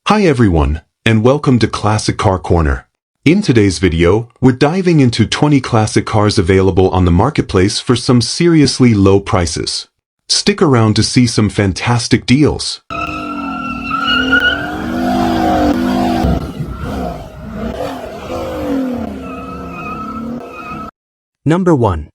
Hi everyone, and welcome to Classic Car Corner. In today's video, we're diving into 20 classic cars available on the marketplace for some seriously low prices. Stick around to see some fantastic deals. Number 1.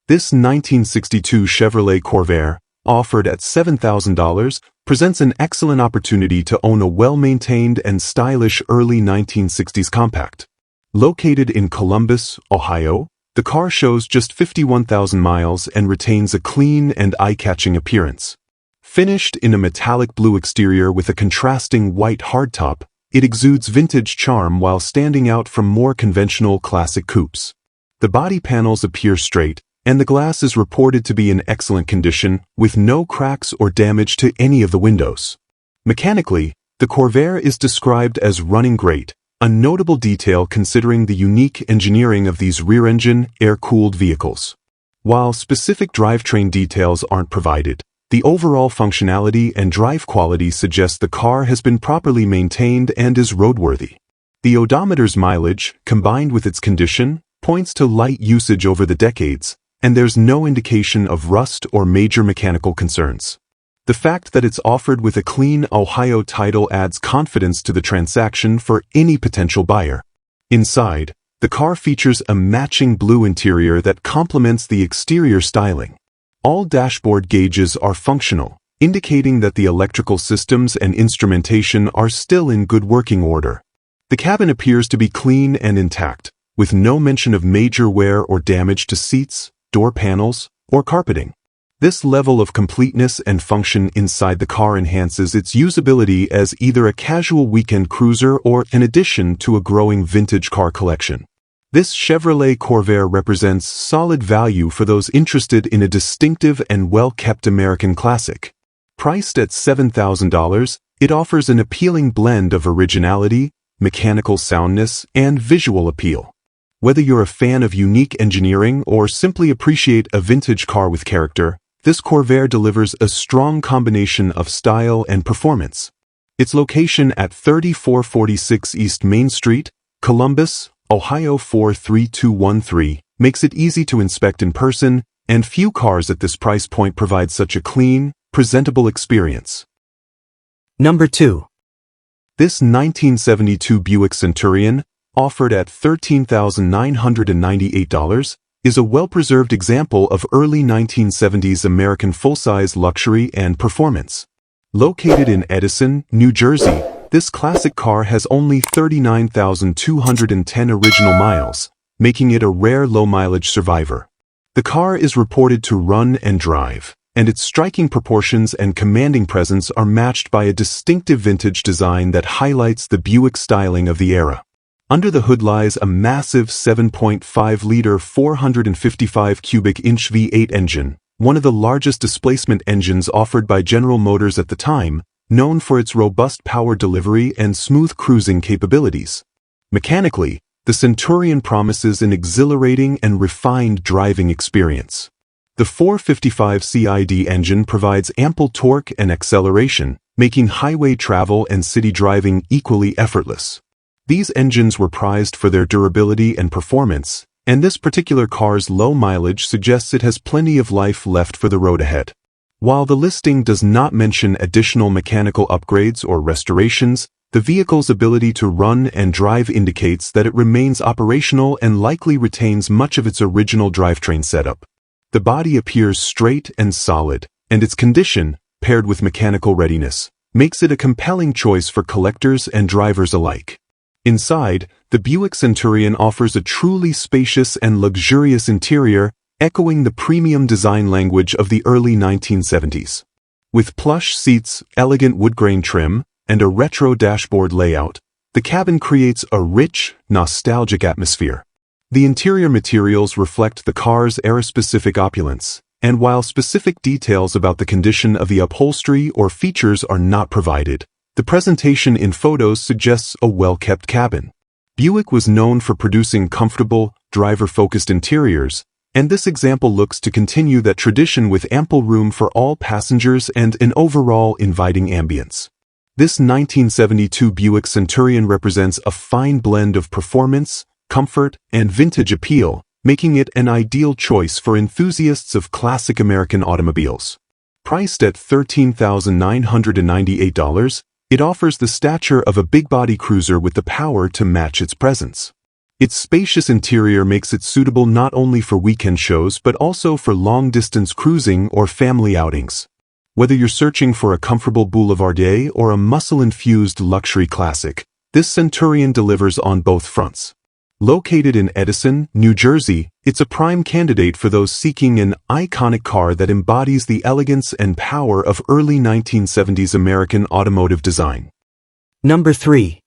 This 1962 Chevrolet Corvair, offered at $7,000, presents an excellent opportunity to own a well-maintained and stylish early 1960s compact. Located in Columbus, Ohio, the car shows just 51,000 miles and retains a clean and eye-catching appearance. Finished in a metallic blue exterior with a contrasting white hardtop, it exudes vintage charm while standing out from more conventional classic coupes. The body panels appear straight, and the glass is reported to be in excellent condition, with no cracks or damage to any of the windows. Mechanically, the Corvair is described as running great, a notable detail considering the unique engineering of these rear-engine, air-cooled vehicles. While specific drivetrain details aren't provided, the overall functionality and drive quality suggest the car has been properly maintained and is roadworthy. The odometer's mileage, combined with its condition, points to light usage over the decades, and there's no indication of rust or major mechanical concerns. The fact that it's offered with a clean Ohio title adds confidence to the transaction for any potential buyer. Inside, the car features a matching blue interior that complements the exterior styling. All dashboard gauges are functional, indicating that the electrical systems and instrumentation are still in good working order. The cabin appears to be clean and intact, with no mention of major wear or damage to seats, door panels, or carpeting. This level of completeness and function inside the car enhances its usability as either a casual weekend cruiser or an addition to a growing vintage car collection. This Chevrolet Corvair represents solid value for those interested in a distinctive and well-kept American classic. Priced at $7,000, it offers an appealing blend of originality, mechanical soundness, and visual appeal. Whether you're a fan of unique engineering or simply appreciate a vintage car with character, this Corvair delivers a strong combination of style and performance. Its location at 3446 East Main Street, Columbus, Ohio 43213, makes it easy to inspect in person, and few cars at this price point provide such a clean, presentable experience. Number 2. This 1972 Buick Centurion, offered at $13,998, is a well-preserved example of early 1970s American full-size luxury and performance. Located in Edison, New Jersey, this classic car has only 39,210 original miles, making it a rare low-mileage survivor. The car is reported to run and drive, and its striking proportions and commanding presence are matched by a distinctive vintage design that highlights the Buick styling of the era. Under the hood lies a massive 7.5-liter 455 cubic inch V8 engine, one of the largest displacement engines offered by General Motors at the time, known for its robust power delivery and smooth cruising capabilities. Mechanically, the Centurion promises an exhilarating and refined driving experience. The 455 CID engine provides ample torque and acceleration, making highway travel and city driving equally effortless. These engines were prized for their durability and performance, and this particular car's low mileage suggests it has plenty of life left for the road ahead. While the listing does not mention additional mechanical upgrades or restorations, the vehicle's ability to run and drive indicates that it remains operational and likely retains much of its original drivetrain setup. The body appears straight and solid, and its condition, paired with mechanical readiness, makes it a compelling choice for collectors and drivers alike. Inside, the Buick Centurion offers a truly spacious and luxurious interior, echoing the premium design language of the early 1970s. With plush seats, elegant wood-grain trim, and a retro dashboard layout, the cabin creates a rich, nostalgic atmosphere. The interior materials reflect the car's era-specific opulence, and while specific details about the condition of the upholstery or features are not provided, the presentation in photos suggests a well-kept cabin. Buick was known for producing comfortable, driver-focused interiors, and this example looks to continue that tradition with ample room for all passengers and an overall inviting ambience. This 1972 Buick Centurion represents a fine blend of performance, comfort, and vintage appeal, making it an ideal choice for enthusiasts of classic American automobiles. Priced at $13,998, it offers the stature of a big-body cruiser with the power to match its presence. Its spacious interior makes it suitable not only for weekend shows but also for long-distance cruising or family outings. Whether you're searching for a comfortable boulevardier or a muscle-infused luxury classic, this Centurion delivers on both fronts. Located in Edison, New Jersey, it's a prime candidate for those seeking an iconic car that embodies the elegance and power of early 1970s American automotive design. Number 3.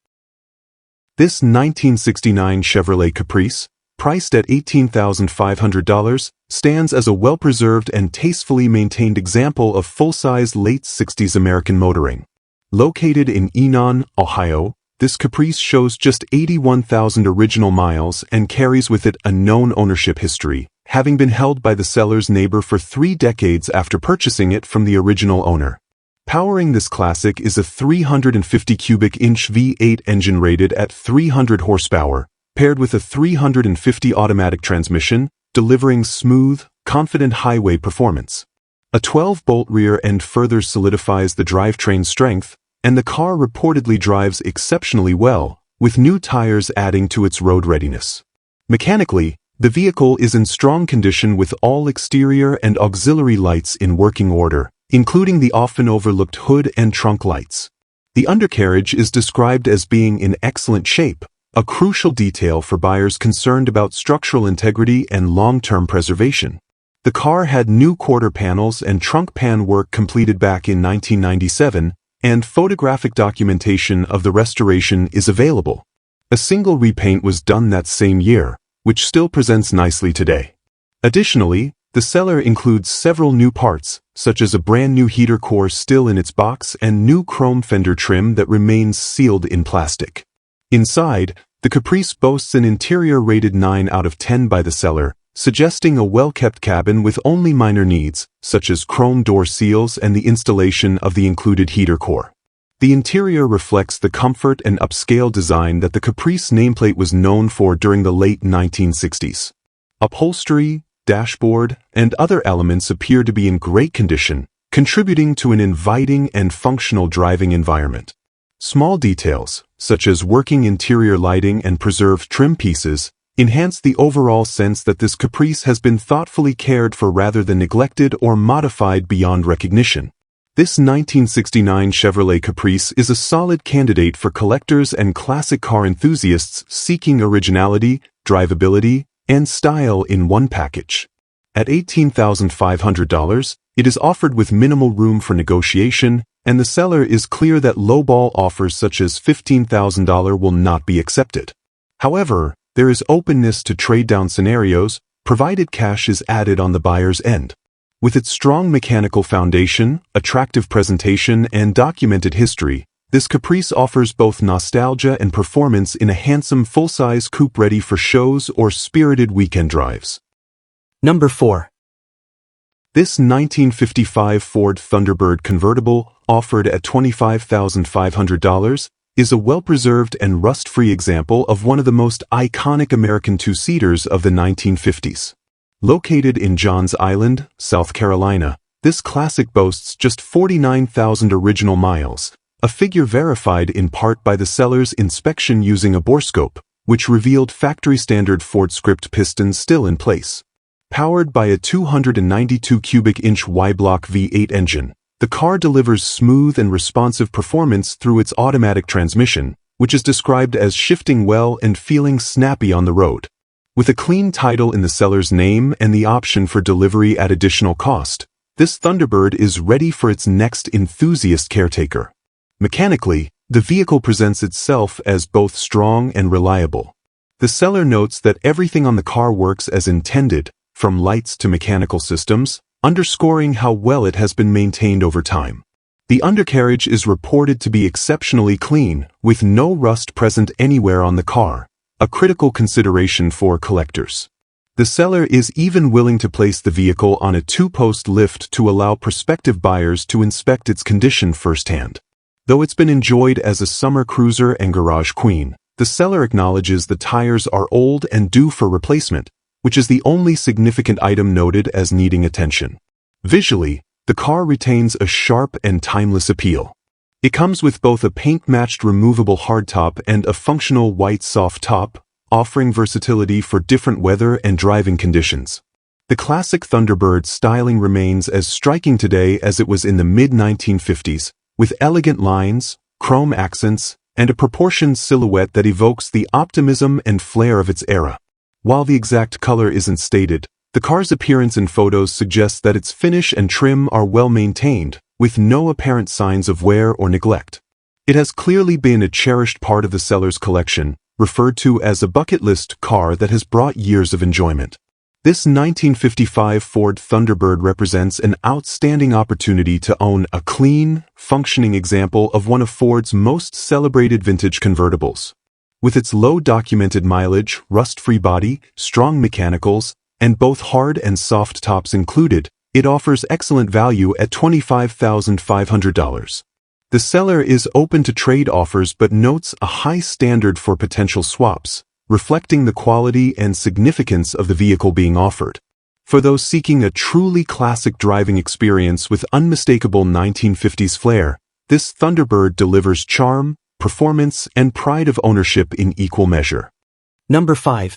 This 1969 Chevrolet Caprice, priced at $18,500, stands as a well-preserved and tastefully maintained example of full-size late 60s American motoring. Located in Enon, Ohio, this Caprice shows just 81,000 original miles and carries with it a known ownership history, having been held by the seller's neighbor for 3 decades after purchasing it from the original owner. Powering this classic is a 350 cubic inch V8 engine rated at 300 horsepower, paired with a 350 automatic transmission, delivering smooth, confident highway performance. A 12-bolt rear end further solidifies the drivetrain's strength, and the car reportedly drives exceptionally well, with new tires adding to its road readiness. Mechanically, the vehicle is in strong condition with all exterior and auxiliary lights in working order, including the often overlooked hood and trunk lights. The undercarriage is described as being in excellent shape, a crucial detail for buyers concerned about structural integrity and long-term preservation. The car had new quarter panels and trunk pan work completed back in 1997, and photographic documentation of the restoration is available. A single repaint was done that same year, which still presents nicely today. Additionally, the seller includes several new parts, such as a brand new heater core still in its box and new chrome fender trim that remains sealed in plastic. Inside, the Caprice boasts an interior rated 9 out of 10 by the seller, suggesting a well-kept cabin with only minor needs, such as chrome door seals and the installation of the included heater core. The interior reflects the comfort and upscale design that the Caprice nameplate was known for during the late 1960s. Upholstery, dashboard, and other elements appear to be in great condition, contributing to an inviting and functional driving environment. Small details, such as working interior lighting and preserved trim pieces, enhance the overall sense that this Caprice has been thoughtfully cared for rather than neglected or modified beyond recognition. This 1969 Chevrolet Caprice is a solid candidate for collectors and classic car enthusiasts seeking originality, drivability, and style in one package. At $18,500, it is offered with minimal room for negotiation, and the seller is clear that lowball offers such as $15,000 will not be accepted. However, there is openness to trade-down scenarios, provided cash is added on the buyer's end. With its strong mechanical foundation, attractive presentation, and documented history, this Caprice offers both nostalgia and performance in a handsome full-size coupe ready for shows or spirited weekend drives. Number 4. This 1955 Ford Thunderbird convertible, offered at $25,500, is a well-preserved and rust-free example of one of the most iconic American two-seaters of the 1950s. Located in Johns Island, South Carolina, this classic boasts just 49,000 original miles, a figure verified in part by the seller's inspection using a borescope, which revealed factory-standard Ford script pistons still in place. Powered by a 292 cubic inch Y-block V8 engine, the car delivers smooth and responsive performance through its automatic transmission, which is described as shifting well and feeling snappy on the road. With a clean title in the seller's name and the option for delivery at additional cost, this Thunderbird is ready for its next enthusiast caretaker. Mechanically, the vehicle presents itself as both strong and reliable. The seller notes that everything on the car works as intended, from lights to mechanical systems, underscoring how well it has been maintained over time. The undercarriage is reported to be exceptionally clean, with no rust present anywhere on the car, a critical consideration for collectors. The seller is even willing to place the vehicle on a 2-post lift to allow prospective buyers to inspect its condition firsthand. Though it's been enjoyed as a summer cruiser and garage queen, the seller acknowledges the tires are old and due for replacement, which is the only significant item noted as needing attention. Visually, the car retains a sharp and timeless appeal. It comes with both a paint-matched removable hardtop and a functional white soft top, offering versatility for different weather and driving conditions. The classic Thunderbird styling remains as striking today as it was in the mid-1950s, with elegant lines, chrome accents, and a proportioned silhouette that evokes the optimism and flair of its era. While the exact color isn't stated, the car's appearance in photos suggests that its finish and trim are well maintained, with no apparent signs of wear or neglect. It has clearly been a cherished part of the seller's collection, referred to as a bucket list car that has brought years of enjoyment. This 1955 Ford Thunderbird represents an outstanding opportunity to own a clean, functioning example of one of Ford's most celebrated vintage convertibles. With its low documented mileage, rust-free body, strong mechanicals, and both hard and soft tops included, it offers excellent value at $25,500. The seller is open to trade offers but notes a high standard for potential swaps, reflecting the quality and significance of the vehicle being offered. For those seeking a truly classic driving experience with unmistakable 1950s flair, this Thunderbird delivers charm, performance, and pride of ownership in equal measure. Number 5.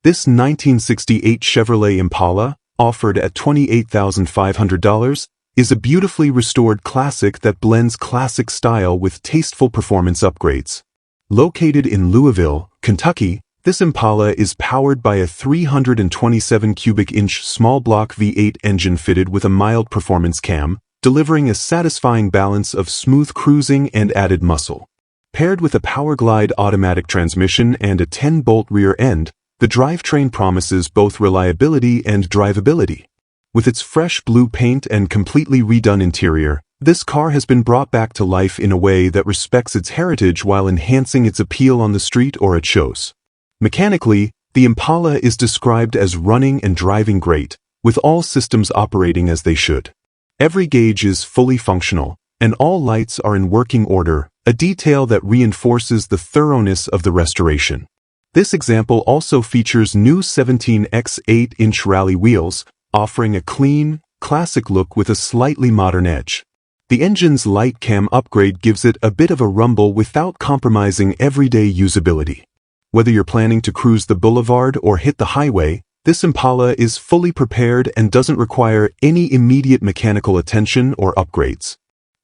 This 1968 Chevrolet Impala, offered at $28,500, is a beautifully restored classic that blends classic style with tasteful performance upgrades. Located in Louisville, Kentucky, this Impala is powered by a 327 cubic inch small block V8 engine fitted with a mild performance cam, delivering a satisfying balance of smooth cruising and added muscle. Paired with a Powerglide automatic transmission and a 10-bolt rear end, the drivetrain promises both reliability and drivability. With its fresh blue paint and completely redone interior, this car has been brought back to life in a way that respects its heritage while enhancing its appeal on the street or at shows. Mechanically, the Impala is described as running and driving great, with all systems operating as they should. Every gauge is fully functional, and all lights are in working order, a detail that reinforces the thoroughness of the restoration. This example also features new 17x 8-inch rally wheels, offering a clean, classic look with a slightly modern edge. The engine's light cam upgrade gives it a bit of a rumble without compromising everyday usability. Whether you're planning to cruise the boulevard or hit the highway, this Impala is fully prepared and doesn't require any immediate mechanical attention or upgrades.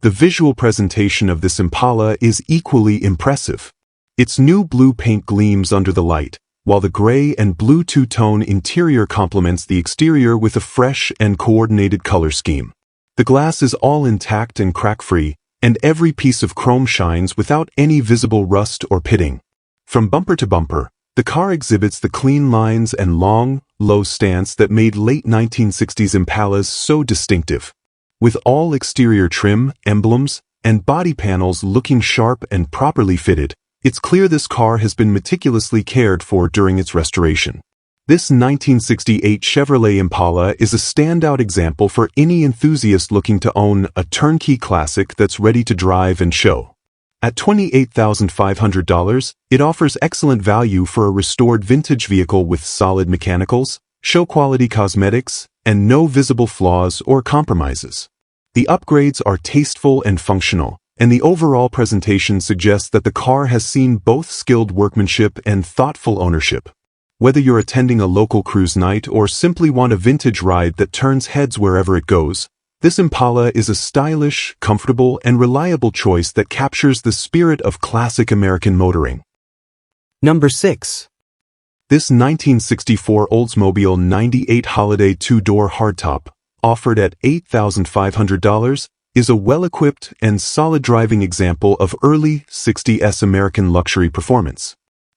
The visual presentation of this Impala is equally impressive. Its new blue paint gleams under the light, while the gray and blue two-tone interior complements the exterior with a fresh and coordinated color scheme. The glass is all intact and crack-free, and every piece of chrome shines without any visible rust or pitting. From bumper to bumper, the car exhibits the clean lines and long, low stance that made late 1960s Impalas so distinctive. With all exterior trim, emblems, and body panels looking sharp and properly fitted, it's clear this car has been meticulously cared for during its restoration. This 1968 Chevrolet Impala is a standout example for any enthusiast looking to own a turnkey classic that's ready to drive and show. At $28,500, it offers excellent value for a restored vintage vehicle with solid mechanicals, show-quality cosmetics, and no visible flaws or compromises. The upgrades are tasteful and functional, and the overall presentation suggests that the car has seen both skilled workmanship and thoughtful ownership. Whether you're attending a local cruise night or simply want a vintage ride that turns heads wherever it goes, this Impala is a stylish, comfortable, and reliable choice that captures the spirit of classic American motoring. Number 6. This 1964 Oldsmobile 98 Holiday 2-door hardtop, offered at $8,500, is a well-equipped and solid driving example of early 60s American luxury performance.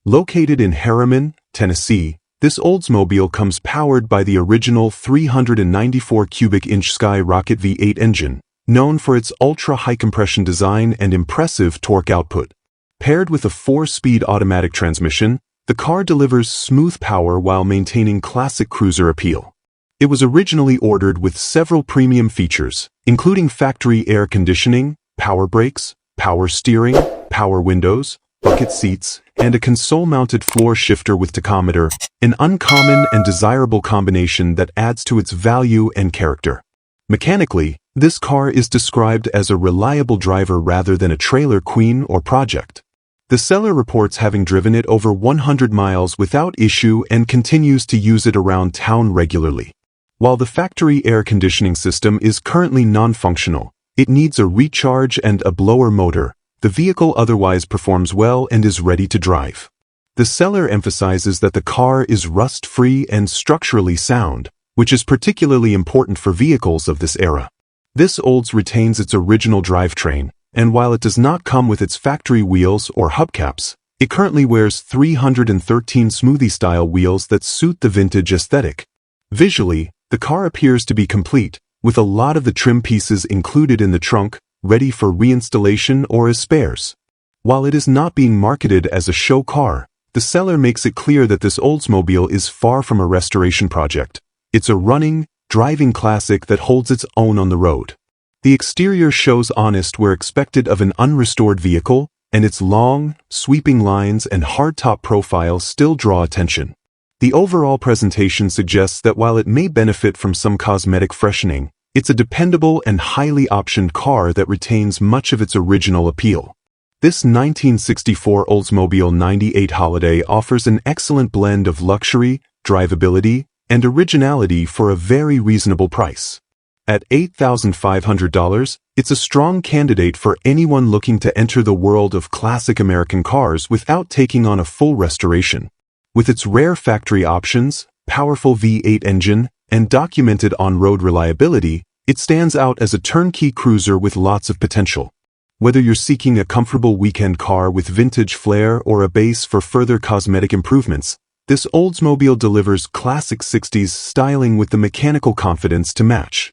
Located in Harriman, Tennessee, this Oldsmobile comes powered by the original 394 cubic inch Skyrocket V8 engine, known for its ultra-high compression design and impressive torque output. Paired with a 4-speed automatic transmission, the car delivers smooth power while maintaining classic cruiser appeal. It was originally ordered with several premium features, including factory air conditioning, power brakes, power steering, power windows, bucket seats, and a console-mounted floor shifter with tachometer, an uncommon and desirable combination that adds to its value and character. Mechanically, this car is described as a reliable driver rather than a trailer queen or project. The seller reports having driven it over 100 miles without issue and continues to use it around town regularly. While the factory air conditioning system is currently non-functional, it needs a recharge and a blower motor. The vehicle otherwise performs well and is ready to drive. The seller emphasizes that the car is rust-free and structurally sound, which is particularly important for vehicles of this era. This Olds retains its original drivetrain, and while it does not come with its factory wheels or hubcaps, it currently wears 313 smoothie-style wheels that suit the vintage aesthetic. Visually, the car appears to be complete, with a lot of the trim pieces included in the trunk, ready for reinstallation or as spares. While it is not being marketed as a show car, the seller makes it clear that this Oldsmobile is far from a restoration project. It's a running, driving classic that holds its own on the road. The exterior shows honest where expected of an unrestored vehicle, and its long, sweeping lines and hardtop profile still draw attention. The overall presentation suggests that while it may benefit from some cosmetic freshening, it's a dependable and highly optioned car that retains much of its original appeal. This 1964 Oldsmobile 98 Holiday offers an excellent blend of luxury, drivability, and originality for a very reasonable price. At $8,500, it's a strong candidate for anyone looking to enter the world of classic American cars without taking on a full restoration. With its rare factory options, powerful V8 engine, and documented on-road reliability, it stands out as a turnkey cruiser with lots of potential. Whether you're seeking a comfortable weekend car with vintage flair or a base for further cosmetic improvements, this Oldsmobile delivers classic 60s styling with the mechanical confidence to match.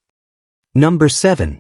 Number 7.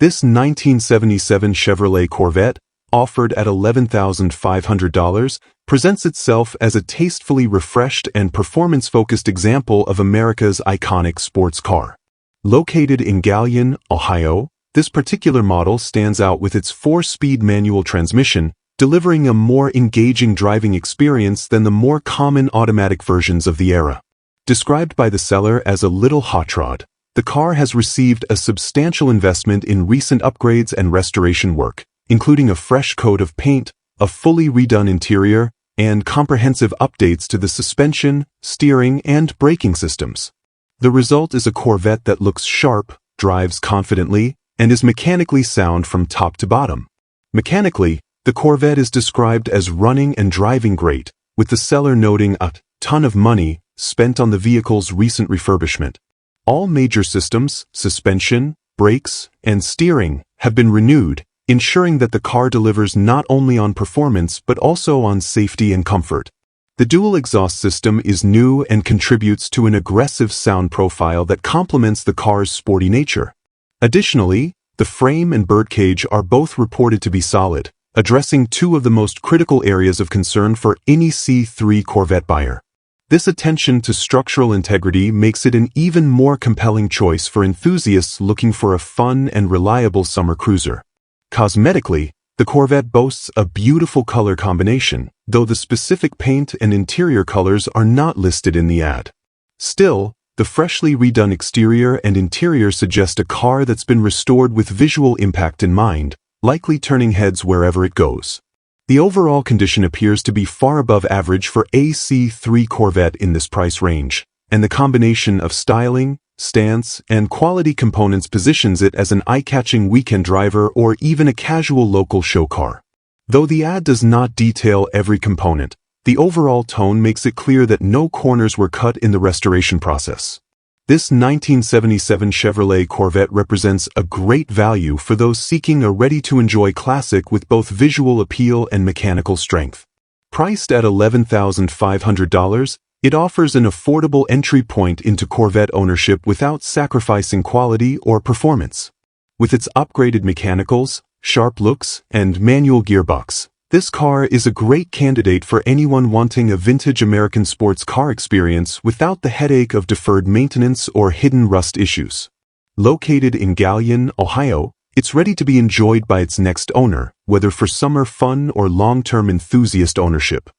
This 1977 Chevrolet Corvette, offered at $11,500, presents itself as a tastefully refreshed and performance-focused example of America's iconic sports car. Located in Galion, Ohio, this particular model stands out with its 4-speed manual transmission, delivering a more engaging driving experience than the more common automatic versions of the era. Described by the seller as a little hot rod, the car has received a substantial investment in recent upgrades and restoration work, including a fresh coat of paint, a fully redone interior, and comprehensive updates to the suspension, steering, and braking systems. The result is a Corvette that looks sharp, drives confidently, and is mechanically sound from top to bottom. Mechanically, the Corvette is described as running and driving great, with the seller noting a ton of money spent on the vehicle's recent refurbishment. All major systems, suspension, brakes, and steering have been renewed, ensuring that the car delivers not only on performance but also on safety and comfort. The dual exhaust system is new and contributes to an aggressive sound profile that complements the car's sporty nature. Additionally, the frame and birdcage are both reported to be solid, addressing two of the most critical areas of concern for any C3 Corvette buyer. This attention to structural integrity makes it an even more compelling choice for enthusiasts looking for a fun and reliable summer cruiser. Cosmetically, the Corvette boasts a beautiful color combination, though the specific paint and interior colors are not listed in the ad. Still, the freshly redone exterior and interior suggest a car that's been restored with visual impact in mind, likely turning heads wherever it goes. The overall condition appears to be far above average for a C3 Corvette in this price range, and the combination of styling, stance, and quality components positions it as an eye-catching weekend driver or even a casual local show car. Though the ad does not detail every component, the overall tone makes it clear that no corners were cut in the restoration process. This 1977 Chevrolet Corvette represents a great value for those seeking a ready-to-enjoy classic with both visual appeal and mechanical strength. Priced at $11,500, it offers an affordable entry point into Corvette ownership without sacrificing quality or performance. With its upgraded mechanicals, sharp looks, and manual gearbox, this car is a great candidate for anyone wanting a vintage American sports car experience without the headache of deferred maintenance or hidden rust issues. Located in Galion, Ohio, It's ready to be enjoyed by its next owner, whether for summer fun or long-term enthusiast ownership.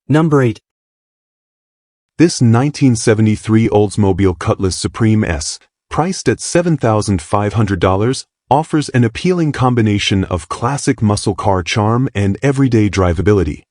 Number 8. This 1973 Oldsmobile Cutless Supreme S, priced at $7,500, offers an appealing combination of classic muscle car charm and everyday drivability.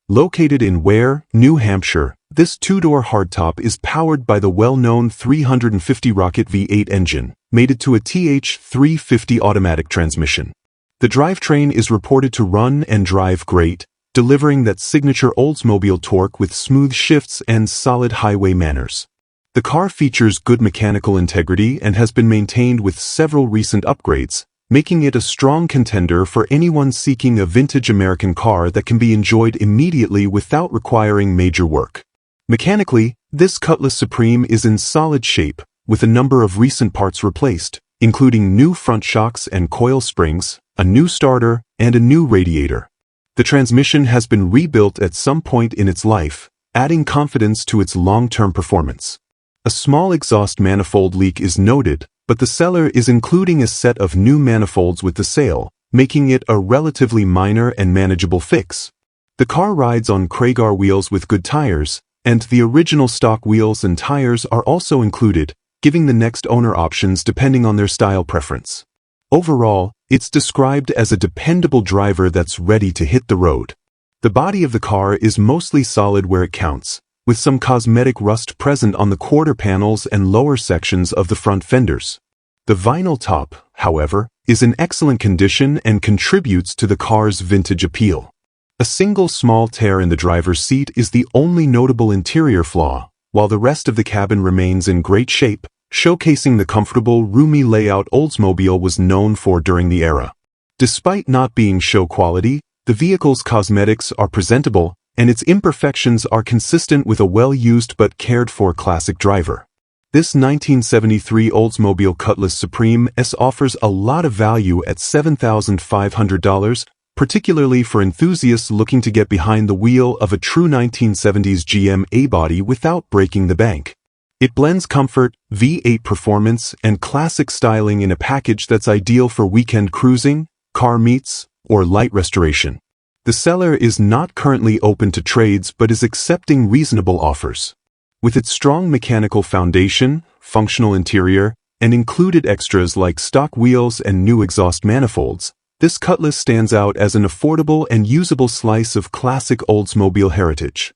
Located in Ware, New Hampshire, this two-door hardtop is powered by the well-known 350 rocket V8 engine, mated to a TH350 automatic transmission. The drivetrain is reported to run and drive great, delivering that signature Oldsmobile torque with smooth shifts and solid highway manners. The car features good mechanical integrity and has been maintained with several recent upgrades, making it a strong contender for anyone seeking a vintage American car that can be enjoyed immediately without requiring major work. Mechanically, this Cutless Supreme is in solid shape, with a number of recent parts replaced, including new front shocks and coil springs, a new starter, and a new radiator. The transmission has been rebuilt at some point in its life, adding confidence to its long-term performance. A small exhaust manifold leak is noted, but the seller is including a set of new manifolds with the sale, making it a relatively minor and manageable fix. The car rides on Corvair wheels with good tires, and the original stock wheels and tires are also included, giving the next owner options depending on their style preference. Overall, it's described as a dependable driver that's ready to hit the road. The body of the car is mostly solid where it counts, with some cosmetic rust present on the quarter panels and lower sections of the front fenders. The vinyl top, however, is in excellent condition and contributes to the car's vintage appeal. A single small tear in the driver's seat is the only notable interior flaw, while the rest of the cabin remains in great shape, showcasing the comfortable, roomy layout Oldsmobile was known for during the era. Despite not being show quality, the vehicle's cosmetics are presentable, and its imperfections are consistent with a well-used but cared-for classic driver. This 1973 Oldsmobile Cutless Supreme S offers a lot of value at $7,500, particularly for enthusiasts looking to get behind the wheel of a true 1970s GM A-body without breaking the bank. It blends comfort, V8 performance, and classic styling in a package that's ideal for weekend cruising, car meets, or light restoration. The seller is not currently open to trades but is accepting reasonable offers. With its strong mechanical foundation, functional interior, and included extras like stock wheels and new exhaust manifolds, this Cutless stands out as an affordable and usable slice of classic Oldsmobile heritage.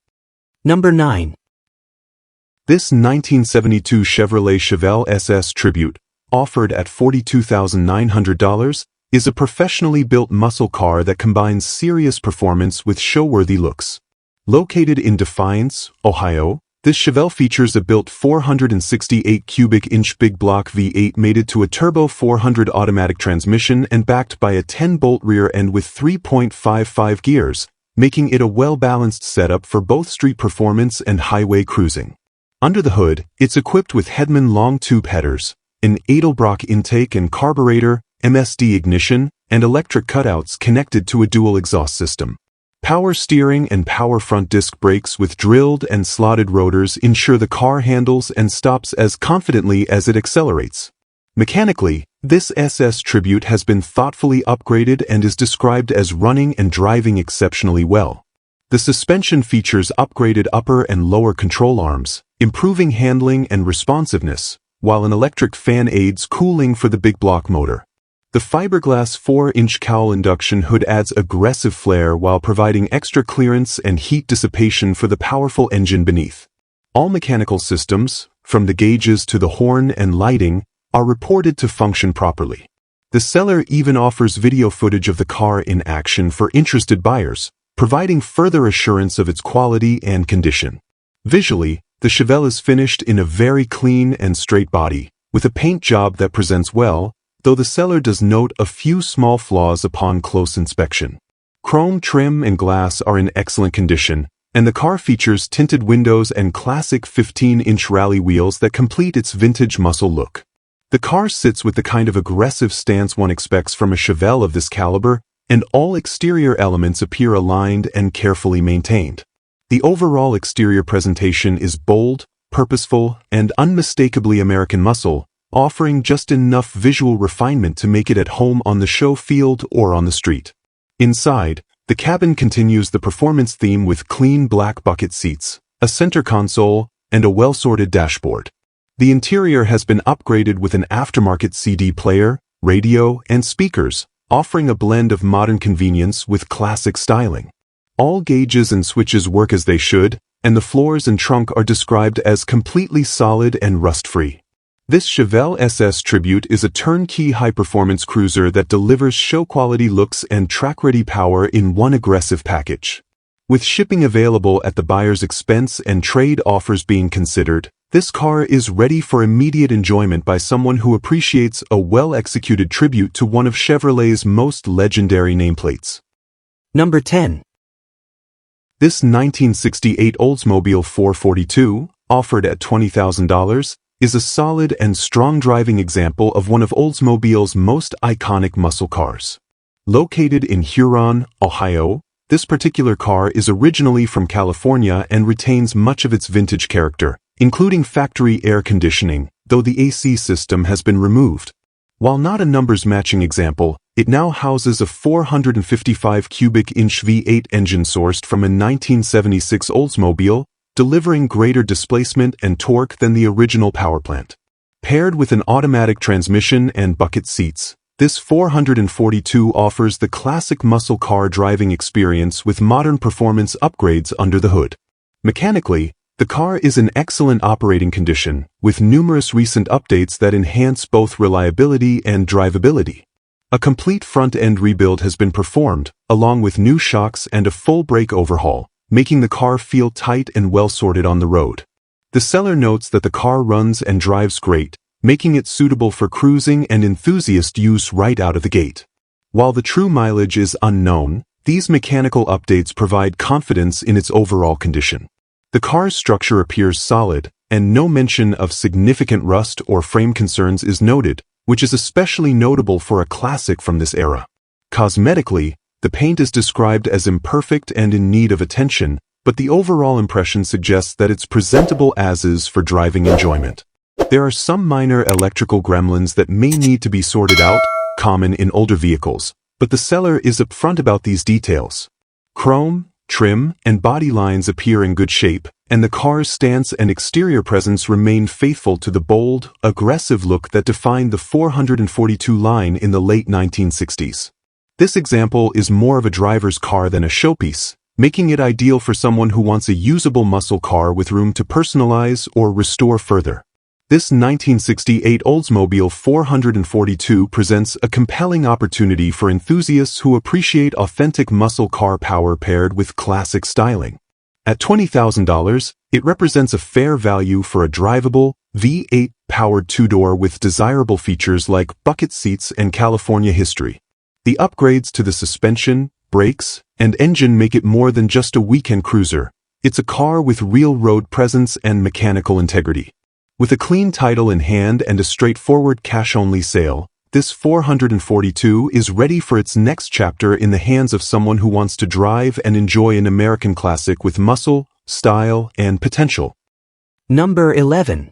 Number 9. This 1972 Chevrolet Chevel SS Tribute, offered at $42,900, is a professionally built muscle car that combines serious performance with show-worthy looks. Located in Defiance, Ohio, this Chevel features a built 468 cubic inch big block V8 mated to a turbo 400 automatic transmission and backed by a 10-bolt rear end with 3.55 gears, making it a well-balanced setup for both street performance and highway cruising. Under the hood, it's equipped with Hedman long tube headers, an Edelbrock intake and carburetor, MSD ignition, and electric cutouts connected to a dual exhaust system. Power steering and power front disc brakes with drilled and slotted rotors ensure the car handles and stops as confidently as it accelerates. Mechanically, this SS Tribute has been thoughtfully upgraded and is described as running and driving exceptionally well. The suspension features upgraded upper and lower control arms, improving handling and responsiveness, while an electric fan aids cooling for the big block motor. The fiberglass 4-inch cowl induction hood adds aggressive flair while providing extra clearance and heat dissipation for the powerful engine beneath. All mechanical systems, from the gauges to the horn and lighting, are reported to function properly. The seller even offers video footage of the car in action for interested buyers, providing further assurance of its quality and condition. Visually, the Chevel is finished in a very clean and straight body, with a paint job that presents well, though the seller does note a few small flaws upon close inspection. Chrome trim and glass are in excellent condition, and the car features tinted windows and classic 15-inch rally wheels that complete its vintage muscle look. The car sits with the kind of aggressive stance one expects from a Chevel of this caliber, and all exterior elements appear aligned and carefully maintained. The overall exterior presentation is bold, purposeful, and unmistakably American muscle, offering just enough visual refinement to make it at home on the show field or on the street. Inside, the cabin continues the performance theme with clean black bucket seats, a center console, and a well-sorted dashboard. The interior has been upgraded with an aftermarket CD player, radio, and speakers, offering a blend of modern convenience with classic styling. All gauges and switches work as they should, and the floors and trunk are described as completely solid and rust-free. This Chevel SS Tribute is a turnkey high-performance cruiser that delivers show-quality looks and track-ready power in one aggressive package. With shipping available at the buyer's expense and trade offers being considered, this car is ready for immediate enjoyment by someone who appreciates a well-executed tribute to one of Chevrolet's most legendary nameplates. Number 10. This 1968 Oldsmobile 442, offered at $20,000, is a solid and strong driving example of one of Oldsmobile's most iconic muscle cars. Located in Huron, Ohio, this particular car is originally from California and retains much of its vintage character, including factory air conditioning, though the AC system has been removed. While not a numbers-matching example, it now houses a 455 cubic inch V8 engine sourced from a 1976 Oldsmobile, delivering greater displacement and torque than the original powerplant. Paired with an automatic transmission and bucket seats, this 442 offers the classic muscle car driving experience with modern performance upgrades under the hood. Mechanically, the car is in excellent operating condition, with numerous recent updates that enhance both reliability and drivability. A complete front-end rebuild has been performed, along with new shocks and a full brake overhaul, making the car feel tight and well-sorted on the road. The seller notes that the car runs and drives great, making it suitable for cruising and enthusiast use right out of the gate. While the true mileage is unknown, these mechanical updates provide confidence in its overall condition. The car's structure appears solid, and no mention of significant rust or frame concerns is noted, which is especially notable for a classic from this era. Cosmetically, the paint is described as imperfect and in need of attention, but the overall impression suggests that it's presentable as is for driving enjoyment. There are some minor electrical gremlins that may need to be sorted out, common in older vehicles, but the seller is upfront about these details. Chrome, trim, and body lines appear in good shape, and the car's stance and exterior presence remain faithful to the bold, aggressive look that defined the 442 line in the late 1960s. This example is more of a driver's car than a showpiece, making it ideal for someone who wants a usable muscle car with room to personalize or restore further. This 1968 Oldsmobile 442 presents a compelling opportunity for enthusiasts who appreciate authentic muscle car power paired with classic styling. At $20,000, it represents a fair value for a drivable, V8-powered two-door with desirable features like bucket seats and California history. The upgrades to the suspension, brakes, and engine make it more than just a weekend cruiser. It's a car with real road presence and mechanical integrity. With a clean title in hand and a straightforward cash-only sale, this 442 is ready for its next chapter in the hands of someone who wants to drive and enjoy an American classic with muscle, style, and potential. Number 11.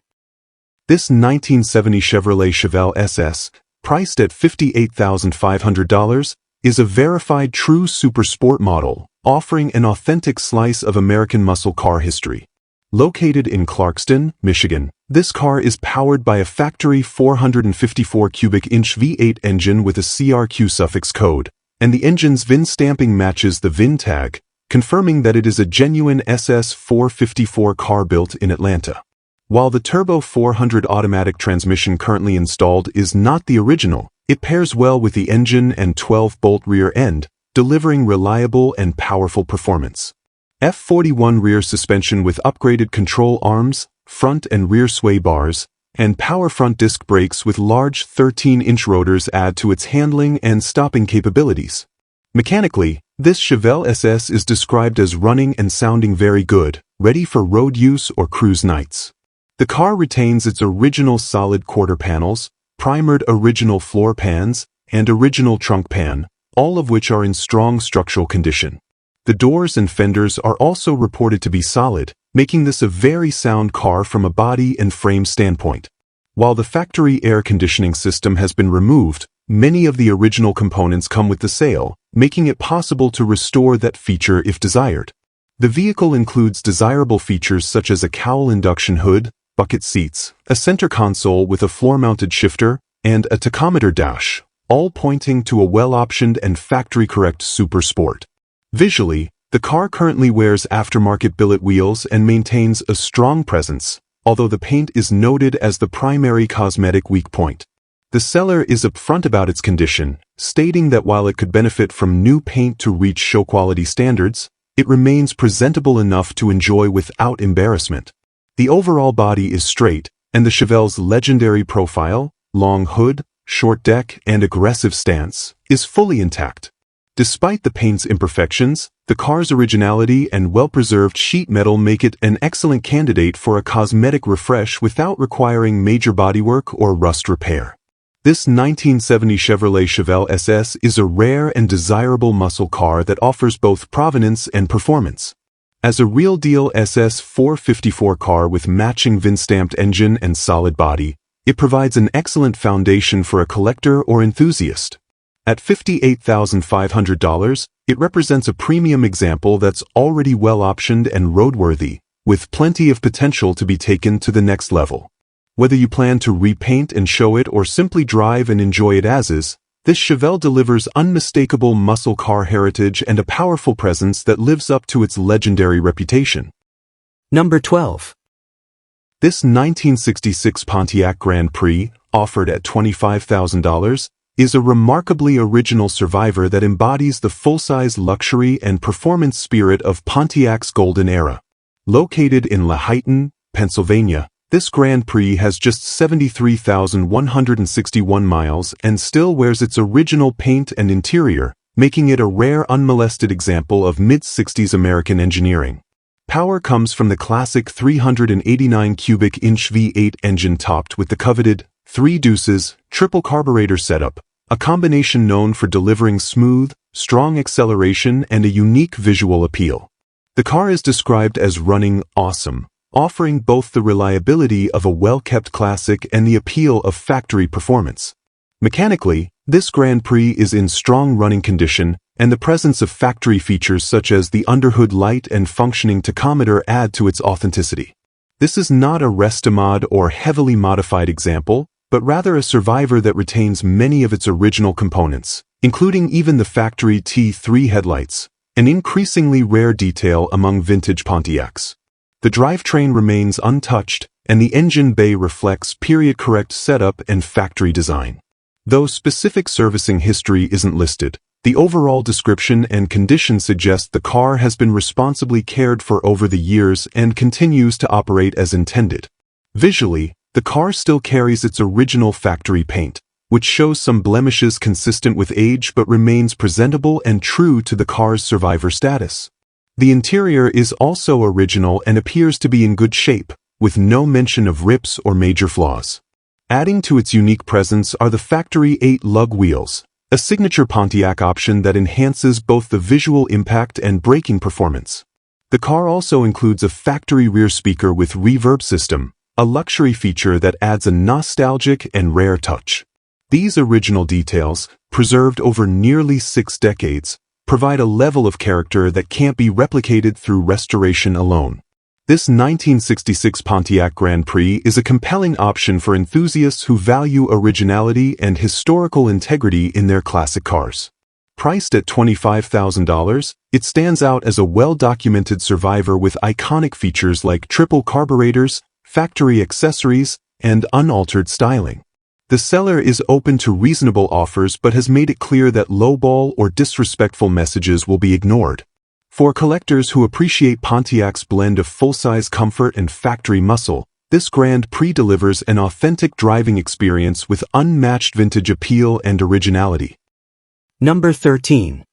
This 1970 Chevrolet Chevel SS, priced at $58,500, is a verified true super sport model, offering an authentic slice of American muscle car history. Located in Clarkston, Michigan, this car is powered by a factory 454 cubic inch V8 engine with a CRQ suffix code, and the engine's VIN stamping matches the VIN tag, confirming that it is a genuine SS 454 car built in Atlanta. While the Turbo 400 automatic transmission currently installed is not the original, it pairs well with the engine and 12-bolt rear end, delivering reliable and powerful performance. F41 rear suspension with upgraded control arms, front and rear sway bars, and power front disc brakes with large 13-inch rotors add to its handling and stopping capabilities. Mechanically, this Chevel SS is described as running and sounding very good, ready for road use or cruise nights. The car retains its original solid quarter panels, primered original floor pans, and original trunk pan, all of which are in strong structural condition. The doors and fenders are also reported to be solid, making this a very sound car from a body and frame standpoint. While the factory air conditioning system has been removed, many of the original components come with the sale, making it possible to restore that feature if desired. The vehicle includes desirable features such as a cowl induction hood, bucket seats, a center console with a floor-mounted shifter, and a tachometer dash, all pointing to a well-optioned and factory-correct super sport. Visually, the car currently wears aftermarket billet wheels and maintains a strong presence, although the paint is noted as the primary cosmetic weak point. The seller is upfront about its condition, stating that while it could benefit from new paint to reach show-quality standards, it remains presentable enough to enjoy without embarrassment. The overall body is straight, and the Chevel's legendary profile, long hood, short deck, and aggressive stance, is fully intact. Despite the paint's imperfections, the car's originality and well-preserved sheet metal make it an excellent candidate for a cosmetic refresh without requiring major bodywork or rust repair. This 1970 Chevrolet Chevel SS is a rare and desirable muscle car that offers both provenance and performance. As a real-deal SS 454 car with matching VIN-stamped engine and solid body, it provides an excellent foundation for a collector or enthusiast. At $58,500, it represents a premium example that's already well-optioned and roadworthy, with plenty of potential to be taken to the next level. Whether you plan to repaint and show it or simply drive and enjoy it as is, this Chevel delivers unmistakable muscle car heritage and a powerful presence that lives up to its legendary reputation. Number 12. This 1966 Pontiac Grand Prix, offered at $25,000, is a remarkably original survivor that embodies the full-size luxury and performance spirit of Pontiac's golden era. Located in Laheyton, Pennsylvania, this Grand Prix has just 73,161 miles and still wears its original paint and interior, making it a rare unmolested example of mid-60s American engineering. Power comes from the classic 389 cubic inch V8 engine topped with the coveted 3 deuces triple carburetor setup, a combination known for delivering smooth, strong acceleration and a unique visual appeal. The car is described as running awesome, offering both the reliability of a well-kept classic and the appeal of factory performance. Mechanically, this Grand Prix is in strong running condition, and the presence of factory features such as the underhood light and functioning tachometer add to its authenticity. This is not a restomod or heavily modified example, but rather a survivor that retains many of its original components, including even the factory T3 headlights, an increasingly rare detail among vintage Pontiacs. The drivetrain remains untouched, and the engine bay reflects period-correct setup and factory design. Though specific servicing history isn't listed, the overall description and condition suggest the car has been responsibly cared for over the years and continues to operate as intended. Visually, the car still carries its original factory paint, which shows some blemishes consistent with age but remains presentable and true to the car's survivor status. The interior is also original and appears to be in good shape, with no mention of rips or major flaws. Adding to its unique presence are the factory 8 lug wheels, a signature Pontiac option that enhances both the visual impact and braking performance. The car also includes a factory rear speaker with reverb system, a luxury feature that adds a nostalgic and rare touch. These original details, preserved over nearly 6 decades, provide a level of character that can't be replicated through restoration alone. This 1966 Pontiac Grand Prix is a compelling option for enthusiasts who value originality and historical integrity in their classic cars. Priced at $25,000, it stands out as a well-documented survivor with iconic features like triple carburetors, factory accessories, and unaltered styling. The seller is open to reasonable offers but has made it clear that lowball or disrespectful messages will be ignored. For collectors who appreciate Pontiac's blend of full-size comfort and factory muscle, this Grand Prix delivers an authentic driving experience with unmatched vintage appeal and originality. Number 13.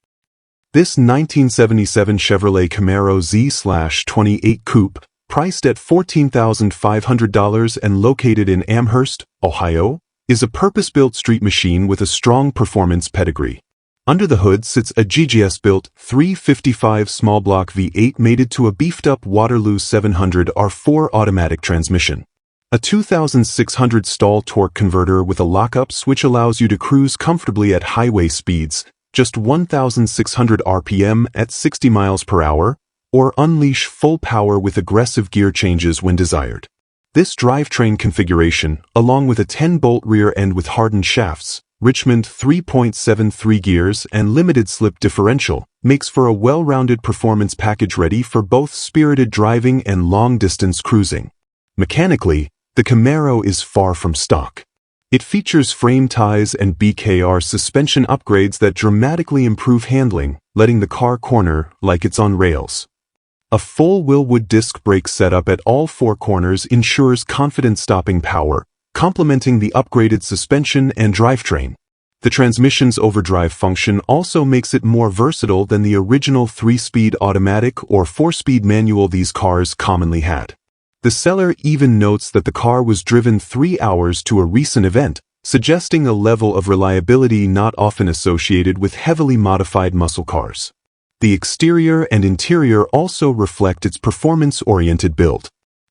This 1977 Chevrolet Camaro Z/28 Coupe, priced at $14,500 and located in Amherst, Ohio, is a purpose-built street machine with a strong performance pedigree. Under the hood sits a GGS-built 355 small-block V8 mated to a beefed-up Waterloo 700 R4 automatic transmission. A 2,600 stall torque converter with a lockup switch allows you to cruise comfortably at highway speeds, just 1,600 RPM at 60 miles per hour, or unleash full power with aggressive gear changes when desired. This drivetrain configuration, along with a 10-bolt rear end with hardened shafts, Richmond 3.73 gears and limited slip differential, makes for a well-rounded performance package ready for both spirited driving and long-distance cruising. Mechanically, the Camaro is far from stock. It features frame ties and BKR suspension upgrades that dramatically improve handling, letting the car corner like it's on rails. A full Willwood disc brake setup at all four corners ensures confident stopping power, complementing the upgraded suspension and drivetrain. The transmission's overdrive function also makes it more versatile than the original 3-speed automatic or 4-speed manual these cars commonly had. The seller even notes that the car was driven 3 hours to a recent event, suggesting a level of reliability not often associated with heavily modified muscle cars. The exterior and interior also reflect its performance-oriented build.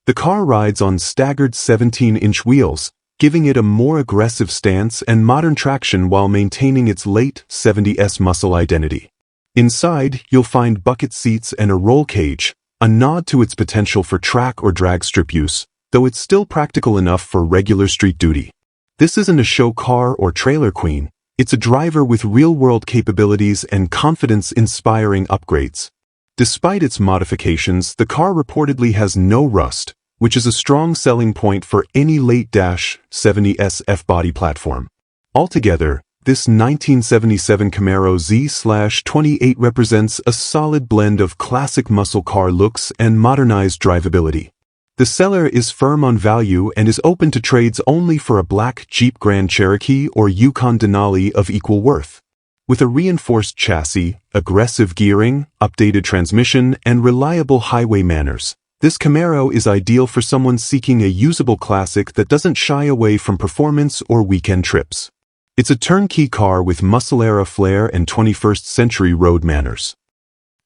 The car rides on staggered 17-inch wheels, giving it a more aggressive stance and modern traction while maintaining its late 70s muscle identity. Inside, you'll find bucket seats and a roll cage, a nod to its potential for track or drag strip use, though it's still practical enough for regular street duty. This isn't a show car or trailer queen. It's a driver with real-world capabilities and confidence-inspiring upgrades. Despite its modifications, the car reportedly has no rust, which is a strong selling point for any late-70s F-body platform. Altogether, this 1977 Camaro Z/28 represents a solid blend of classic muscle car looks and modernized drivability. The seller is firm on value and is open to trades only for a black Jeep Grand Cherokee or Yukon Denali of equal worth. With a reinforced chassis, aggressive gearing, updated transmission, and reliable highway manners, this Camaro is ideal for someone seeking a usable classic that doesn't shy away from performance or weekend trips. It's a turnkey car with muscle-era flair and 21st-century road manners.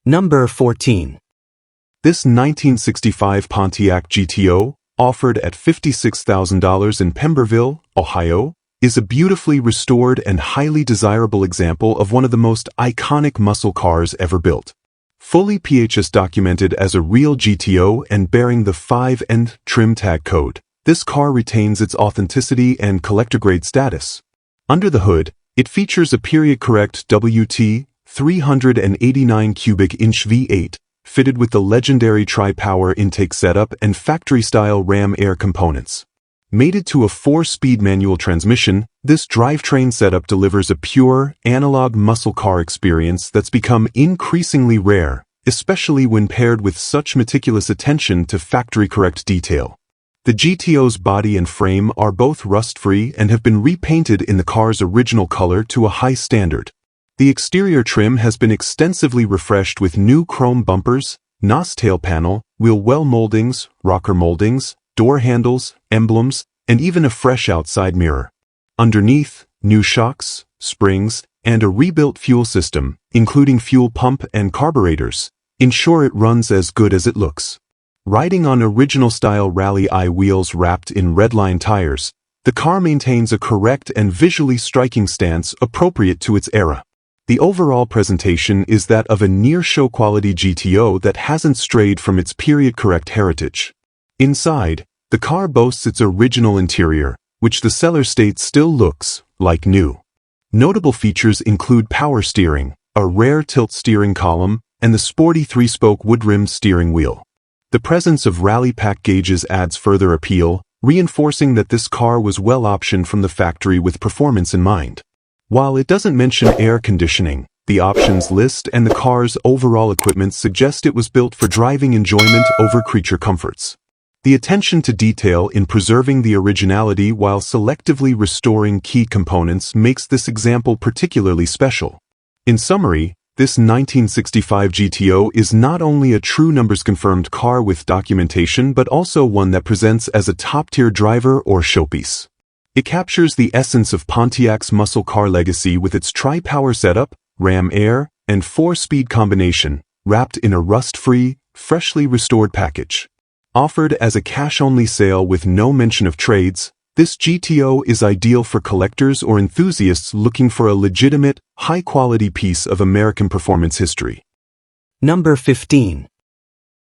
Number 14. This 1965 Pontiac GTO, offered at $56,000 in Pemberville, Ohio, is a beautifully restored and highly desirable example of one of the most iconic muscle cars ever built. Fully PHS documented as a real GTO and bearing the 5N trim tag code, this car retains its authenticity and collector-grade status. Under the hood, it features a period-correct WT 389 cubic inch V8, fitted with the legendary tri-power intake setup and factory-style ram air components. Mated to a 4-speed manual transmission, this drivetrain setup delivers a pure, analog muscle car experience that's become increasingly rare, especially when paired with such meticulous attention to factory-correct detail. The GTO's body and frame are both rust-free and have been repainted in the car's original color to a high standard. The exterior trim has been extensively refreshed with new chrome bumpers, NOS tail panel, wheel well moldings, rocker moldings, door handles, emblems, and even a fresh outside mirror. Underneath, new shocks, springs, and a rebuilt fuel system, including fuel pump and carburetors, ensure it runs as good as it looks. Riding on original-style Rally I wheels wrapped in redline tires, the car maintains a correct and visually striking stance appropriate to its era. The overall presentation is that of a near-show quality GTO that hasn't strayed from its period-correct heritage. Inside, the car boasts its original interior, which the seller states still looks like new. Notable features include power steering, a rare tilt steering column, and the sporty 3-spoke wood-rimmed steering wheel. The presence of rally pack gauges adds further appeal, reinforcing that this car was well optioned from the factory with performance in mind. While it doesn't mention air conditioning, the options list and the car's overall equipment suggest it was built for driving enjoyment over creature comforts. The attention to detail in preserving the originality while selectively restoring key components makes this example particularly special. In summary, this 1965 GTO is not only a true numbers-confirmed car with documentation but also one that presents as a top-tier driver or showpiece. It captures the essence of Pontiac's muscle car legacy with its tri-power setup, ram air, and 4-speed combination, wrapped in a rust-free, freshly restored package. Offered as a cash-only sale with no mention of trades, this GTO is ideal for collectors or enthusiasts looking for a legitimate, high-quality piece of American performance history. Number 15.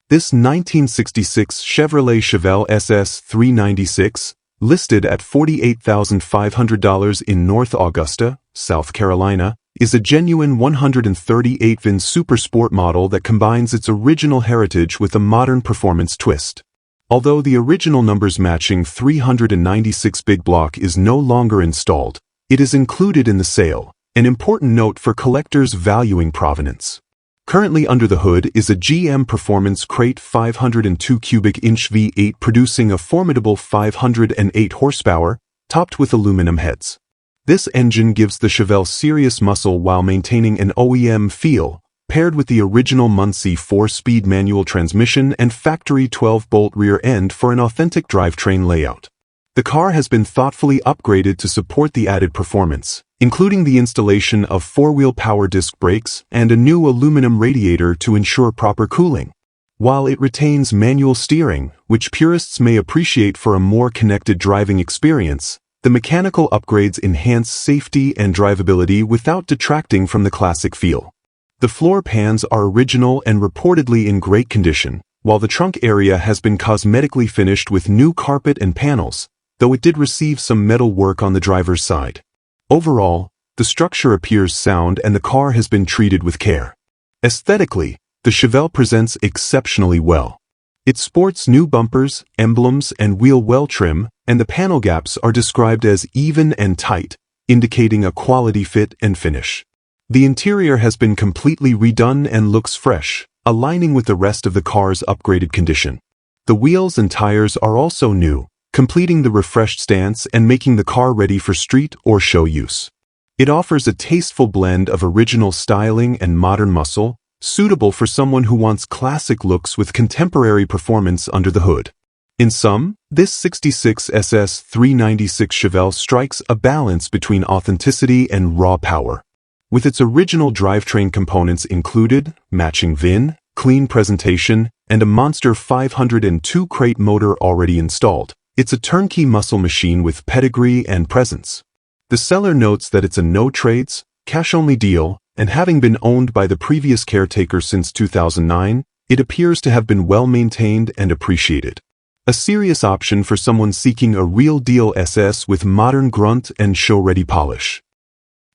This 1966 Chevrolet Chevel SS396, listed at $48,500 in North Augusta, South Carolina, is a genuine 138 VIN Supersport model that combines its original heritage with a modern performance twist. Although the original numbers matching 396 big block is no longer installed, it is included in the sale, an important note for collectors valuing provenance. Currently under the hood is a GM Performance Crate 502 cubic inch V8 producing a formidable 508 horsepower, topped with aluminum heads. This engine gives the Chevel serious muscle while maintaining an OEM feel, paired with the original Muncie 4-speed manual transmission and factory 12-bolt rear end for an authentic drivetrain layout. The car has been thoughtfully upgraded to support the added performance, including the installation of 4-wheel power disc brakes and a new aluminum radiator to ensure proper cooling. While it retains manual steering, which purists may appreciate for a more connected driving experience, the mechanical upgrades enhance safety and drivability without detracting from the classic feel. The floor pans are original and reportedly in great condition, while the trunk area has been cosmetically finished with new carpet and panels, though it did receive some metal work on the driver's side. Overall, the structure appears sound and the car has been treated with care. Aesthetically, the Chevel presents exceptionally well. It sports new bumpers, emblems, and wheel well trim, and the panel gaps are described as even and tight, indicating a quality fit and finish. The interior has been completely redone and looks fresh, aligning with the rest of the car's upgraded condition. The wheels and tires are also new, completing the refreshed stance and making the car ready for street or show use. It offers a tasteful blend of original styling and modern muscle, suitable for someone who wants classic looks with contemporary performance under the hood. In sum, this 66 SS396 Chevel strikes a balance between authenticity and raw power. With its original drivetrain components included, matching VIN, clean presentation, and a monster 502 crate motor already installed, it's a turnkey muscle machine with pedigree and presence. The seller notes that it's a no-trades, cash-only deal, and having been owned by the previous caretaker since 2009, it appears to have been well-maintained and appreciated. A serious option for someone seeking a real-deal SS with modern grunt and show-ready polish.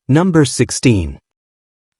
Number 16.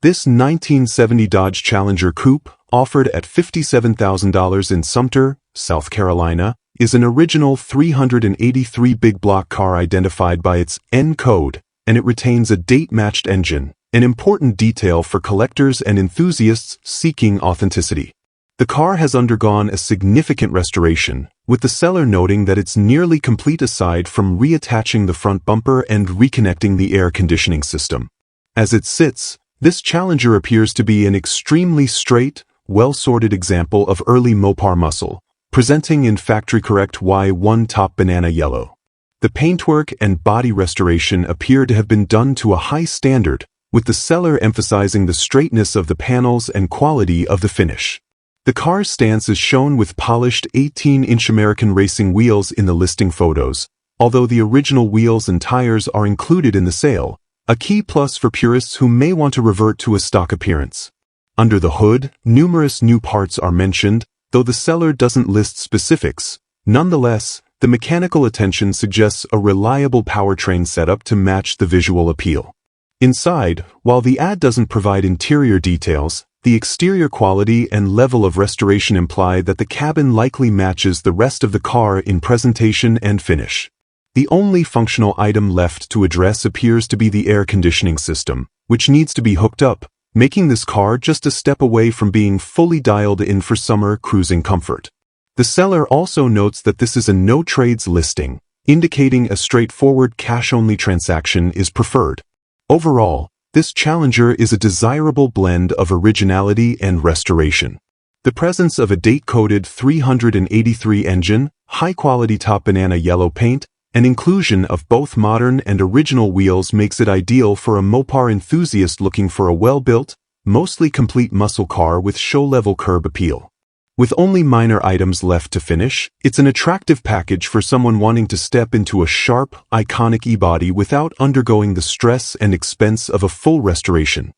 This 1970 Dodge Challenger Coupe, offered at $57,000 in Sumter, South Carolina, is an original 383 big block car identified by its N code, and it retains a date-matched engine, an important detail for collectors and enthusiasts seeking authenticity. The car has undergone a significant restoration, with the seller noting that it's nearly complete aside from reattaching the front bumper and reconnecting the air conditioning system. As it sits, this Challenger appears to be an extremely straight, well-sorted example of early Mopar muscle, presenting in factory-correct Y1 top banana yellow. The paintwork and body restoration appear to have been done to a high standard, with the seller emphasizing the straightness of the panels and quality of the finish. The car's stance is shown with polished 18-inch American racing wheels in the listing photos, although the original wheels and tires are included in the sale, a key plus for purists who may want to revert to a stock appearance. Under the hood, numerous new parts are mentioned, though the seller doesn't list specifics. Nonetheless, the mechanical attention suggests a reliable powertrain setup to match the visual appeal. Inside, while the ad doesn't provide interior details, the exterior quality and level of restoration imply that the cabin likely matches the rest of the car in presentation and finish. The only functional item left to address appears to be the air conditioning system, which needs to be hooked up, making this car just a step away from being fully dialed in for summer cruising comfort. The seller also notes that this is a no-trades listing, indicating a straightforward cash-only transaction is preferred. Overall, this Challenger is a desirable blend of originality and restoration. The presence of a date-coded 383 engine, high-quality top banana yellow paint, and inclusion of both modern and original wheels makes it ideal for a Mopar enthusiast looking for a well-built, mostly complete muscle car with show-level curb appeal. With only minor items left to finish, it's an attractive package for someone wanting to step into a sharp, iconic e-body without undergoing the stress and expense of a full restoration.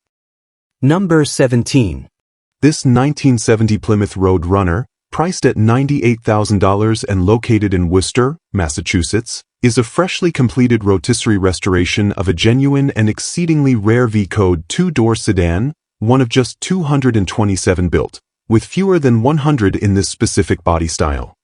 Number 17. This 1970 Plymouth Roadrunner, priced at $98,000 and located in Worcester, Massachusetts, is a freshly completed rotisserie restoration of a genuine and exceedingly rare V-Code two-door sedan, one of just 227 built, with fewer than 100 in this specific body style.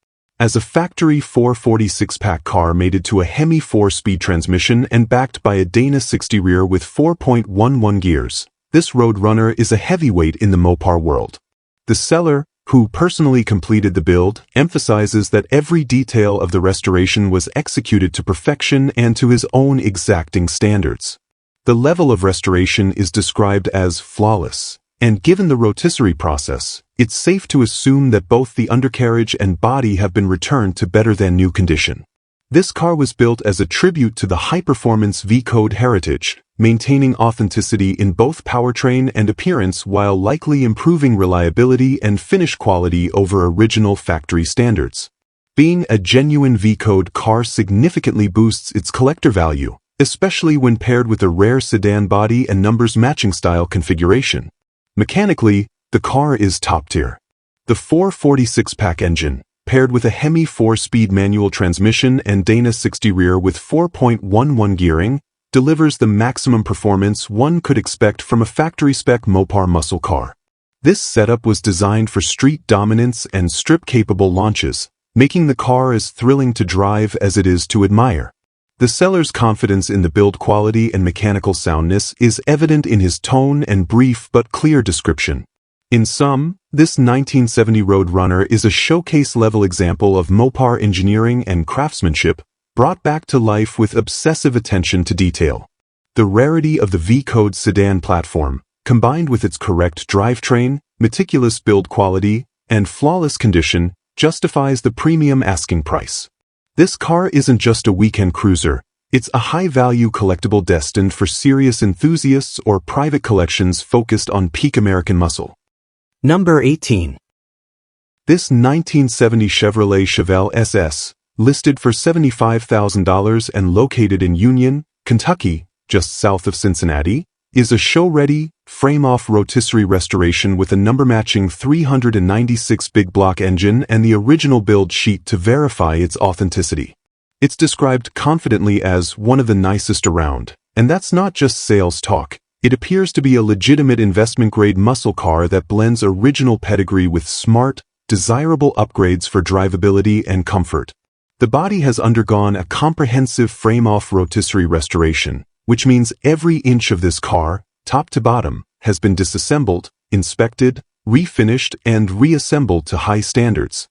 As a factory 446-pack car mated to a Hemi 4-speed transmission and backed by a Dana 60 rear with 4.11 gears, this Roadrunner is a heavyweight in the Mopar world. The seller, who personally completed the build, emphasizes that every detail of the restoration was executed to perfection and to his own exacting standards. The level of restoration is described as flawless, and given the rotisserie process, it's safe to assume that both the undercarriage and body have been returned to better-than-new condition. This car was built as a tribute to the high-performance V-Code heritage, maintaining authenticity in both powertrain and appearance while likely improving reliability and finish quality over original factory standards. Being a genuine V-Code car significantly boosts its collector value, especially when paired with a rare sedan body and numbers matching style configuration. Mechanically, the car is top-tier. The 446-pack engine, paired with a Hemi 4-speed manual transmission and Dana 60 rear with 4.11 gearing, delivers the maximum performance one could expect from a factory-spec Mopar muscle car. This setup was designed for street dominance and strip-capable launches, making the car as thrilling to drive as it is to admire. The seller's confidence in the build quality and mechanical soundness is evident in his tone and brief but clear description. In sum, this 1970 Roadrunner is a showcase-level example of Mopar engineering and craftsmanship, brought back to life with obsessive attention to detail. The rarity of the V-Code sedan platform, combined with its correct drivetrain, meticulous build quality, and flawless condition, justifies the premium asking price. This car isn't just a weekend cruiser, it's a high-value collectible destined for serious enthusiasts or private collections focused on peak American muscle. Number 18. This 1970 Chevrolet Chevel SS, listed for $75,000 and located in Union, Kentucky, just south of Cincinnati, is a show-ready, frame-off rotisserie restoration with a number-matching 396 big block engine and the original build sheet to verify its authenticity. It's described confidently as one of the nicest around, and that's not just sales talk. It appears to be a legitimate investment-grade muscle car that blends original pedigree with smart, desirable upgrades for drivability and comfort. The body has undergone a comprehensive frame-off rotisserie restoration, which means every inch of this car, top to bottom, has been disassembled, inspected, refinished, and reassembled to high standards.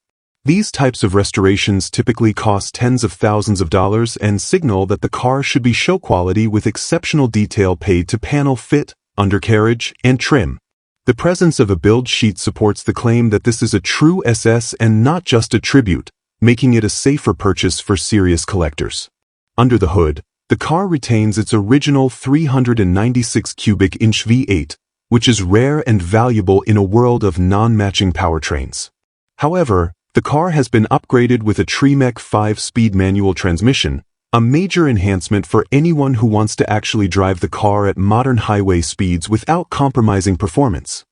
These types of restorations typically cost tens of thousands of dollars and signal that the car should be show quality with exceptional detail paid to panel fit, undercarriage, and trim. The presence of a build sheet supports the claim that this is a true SS and not just a tribute, making it a safer purchase for serious collectors. Under the hood, the car retains its original 396 cubic inch V8, which is rare and valuable in a world of non-matching powertrains. However, the car has been upgraded with a Tremec 5-speed manual transmission, a major enhancement for anyone who wants to actually drive the car at modern highway speeds without compromising performance.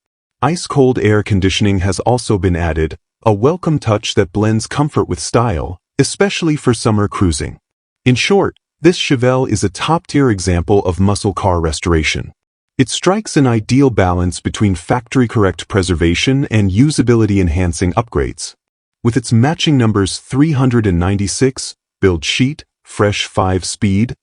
Ice-cold air conditioning has also been added, a welcome touch that blends comfort with style, especially for summer cruising. In short, this Chevel is a top-tier example of muscle car restoration. It strikes an ideal balance between factory-correct preservation and usability-enhancing upgrades. With its matching numbers 396, build sheet, fresh 5-speed,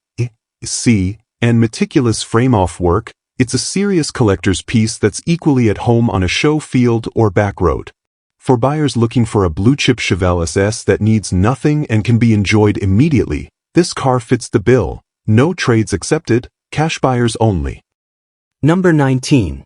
C, and meticulous frame-off work, it's a serious collector's piece that's equally at home on a show field or back road. For buyers looking for a blue-chip Chevel SS that needs nothing and can be enjoyed immediately, this car fits the bill. No trades accepted, cash buyers only. Number 19.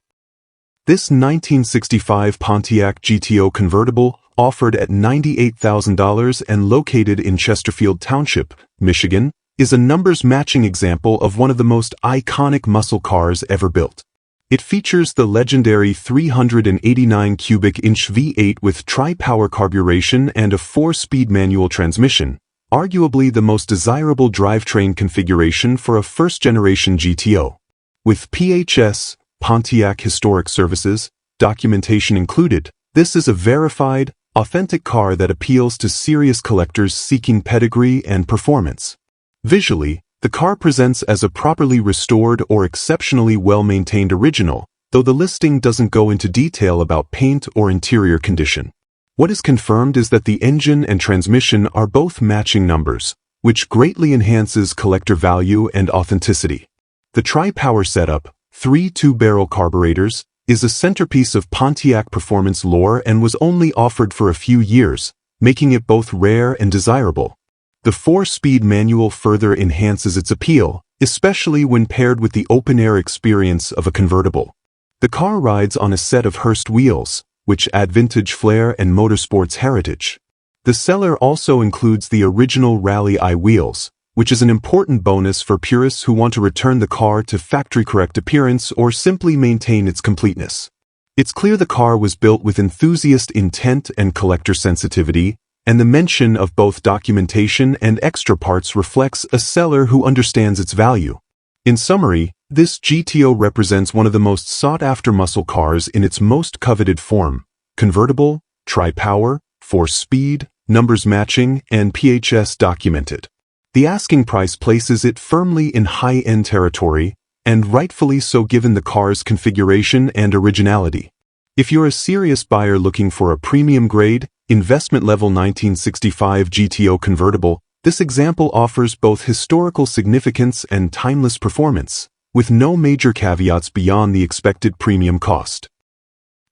This 1965 Pontiac GTO Convertible, offered at $98,000 and located in Chesterfield Township, Michigan, is a numbers-matching example of one of the most iconic muscle cars ever built. It features the legendary 389 cubic inch V8 with tri-power carburation and a 4-speed manual transmission, arguably the most desirable drivetrain configuration for a first-generation GTO. With PHS, Pontiac Historic Services, documentation included, this is a verified, authentic car that appeals to serious collectors seeking pedigree and performance. Visually, the car presents as a properly restored or exceptionally well-maintained original, though the listing doesn't go into detail about paint or interior condition. What is confirmed is that the engine and transmission are both matching numbers, which greatly enhances collector value and authenticity. The tri-power setup, 3 two-barrel carburetors, is a centerpiece of Pontiac performance lore and was only offered for a few years, making it both rare and desirable. The 4-speed manual further enhances its appeal, especially when paired with the open-air experience of a convertible. The car rides on a set of Hurst wheels, which add vintage flair and motorsports heritage. The seller also includes the original Rally I wheels, which is an important bonus for purists who want to return the car to factory-correct appearance or simply maintain its completeness. It's clear the car was built with enthusiast intent and collector sensitivity, and the mention of both documentation and extra parts reflects a seller who understands its value. In summary, this GTO represents one of the most sought-after muscle cars in its most coveted form: convertible, tri-power, 4-speed, numbers matching, and PHS documented. The asking price places it firmly in high-end territory, and rightfully so given the car's configuration and originality. If you're a serious buyer looking for a premium-grade, investment-level 1965 GTO convertible, this example offers both historical significance and timeless performance, with no major caveats beyond the expected premium cost.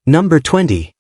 Number 20.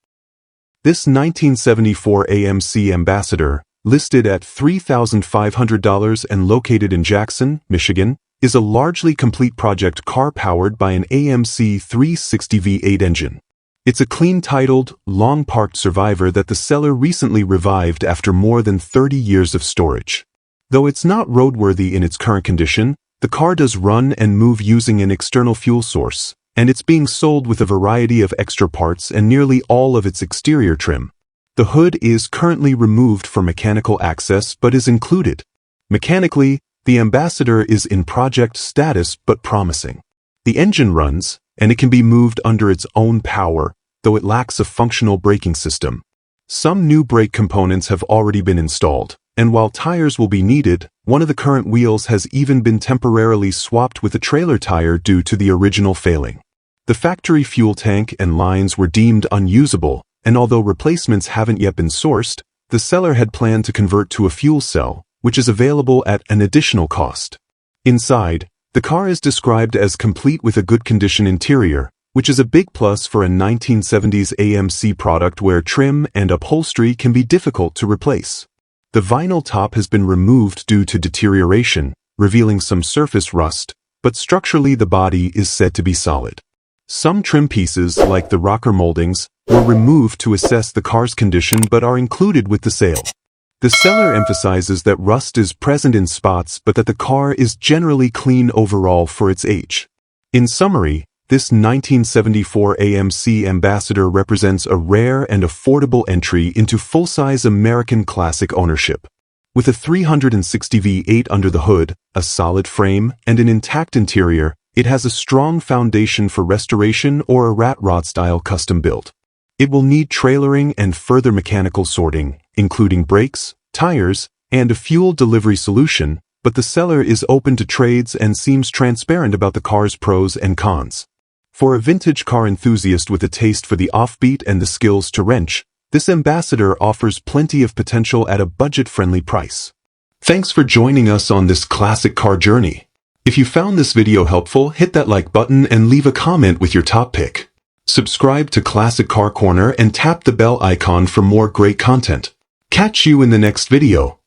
This 1974 AMC Ambassador, listed at $3,500 and located in Jackson, Michigan, is a largely complete project car powered by an AMC 360 V8 engine. It's a clean-titled, long-parked survivor that the seller recently revived after more than 30 years of storage. Though it's not roadworthy in its current condition, the car does run and move using an external fuel source, and it's being sold with a variety of extra parts and nearly all of its exterior trim. The hood is currently removed for mechanical access but is included. Mechanically, the Ambassador is in project status but promising. The engine runs, and it can be moved under its own power, though it lacks a functional braking system. Some new brake components have already been installed, and while tires will be needed, one of the current wheels has even been temporarily swapped with a trailer tire due to the original failing. The factory fuel tank and lines were deemed unusable, and although replacements haven't yet been sourced, the seller had planned to convert to a fuel cell, which is available at an additional cost. Inside, the car is described as complete with a good condition interior, which is a big plus for a 1970s AMC product where trim and upholstery can be difficult to replace. The vinyl top has been removed due to deterioration, revealing some surface rust, but structurally the body is said to be solid. Some trim pieces, like the rocker moldings, were removed to assess the car's condition but are included with the sale. The seller emphasizes that rust is present in spots but that the car is generally clean overall for its age. In summary, this 1974 AMC Ambassador represents a rare and affordable entry into full-size American classic ownership. With a 360 V8 under the hood, a solid frame, and an intact interior, it has a strong foundation for restoration or a rat rod-style custom build. It will need trailering and further mechanical sorting, including brakes, tires, and a fuel delivery solution, but the seller is open to trades and seems transparent about the car's pros and cons. For a vintage car enthusiast with a taste for the offbeat and the skills to wrench, this Ambassador offers plenty of potential at a budget-friendly price. Thanks for joining us on this classic car journey. If you found this video helpful, hit that like button and leave a comment with your top pick. Subscribe to Classic Car Corner and tap the bell icon for more great content. Catch you in the next video.